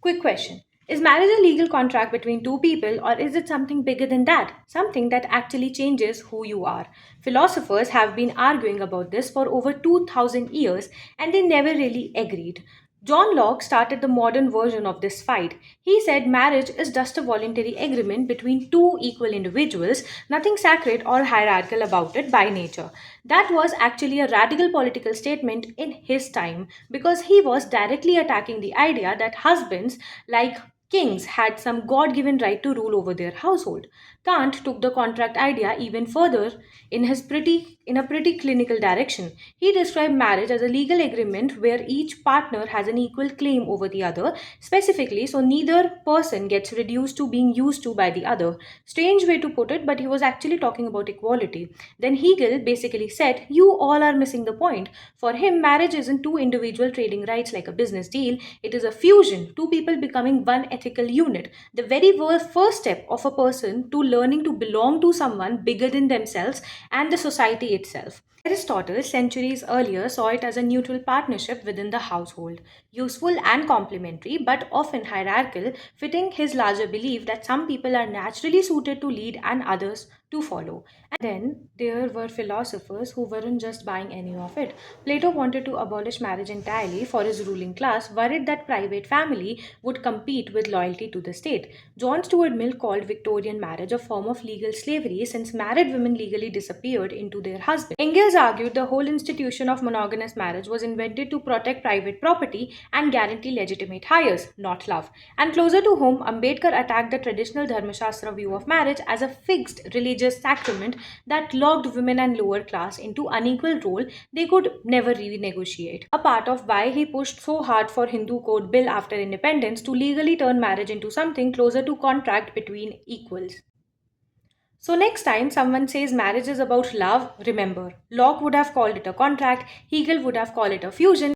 Quick question. Is marriage a legal contract between two people, or is it something bigger than that? Something that actually changes who you are? Philosophers have been arguing about this for over 2000 years and they never really agreed. John Locke started the modern version of this fight. He said marriage is just a voluntary agreement between two equal individuals, nothing sacred or hierarchical about it by nature. That was actually a radical political statement in his time because he was directly attacking the idea that husbands, like kings, had some God given right to rule over their household. Kant took the contract idea even further in a pretty clinical direction. He described marriage as a legal agreement where each partner has an equal claim over the other, specifically so neither person gets reduced to being used to by the other. Strange way to put it, but he was actually talking about equality. Then Hegel basically said, you all are missing the point. For him, marriage isn't two individual trading rights like a business deal, it is a fusion, two people becoming one ethical unit. The very first step of a person to learning to belong to someone bigger than themselves and the society itself. Aristotle, centuries earlier, saw it as a neutral partnership within the household, useful and complementary, but often hierarchical, fitting his larger belief that some people are naturally suited to lead and others to follow. Then there were philosophers who weren't just buying any of it. Plato wanted to abolish marriage entirely for his ruling class, worried that private family would compete with loyalty to the state. John Stuart Mill called Victorian marriage a form of legal slavery since married women legally disappeared into their husbands. Engels argued the whole institution of monogamous marriage was invented to protect private property and guarantee legitimate hires, not love. And closer to home, Ambedkar attacked the traditional Dharmashastra view of marriage as a fixed religious sacrament that locked women and lower class into unequal role they could never renegotiate. A part of why he pushed so hard for Hindu Code Bill after independence to legally turn marriage into something closer to contract between equals. So, next time someone says marriage is about love, remember, Locke would have called it a contract, Hegel would have called it a fusion.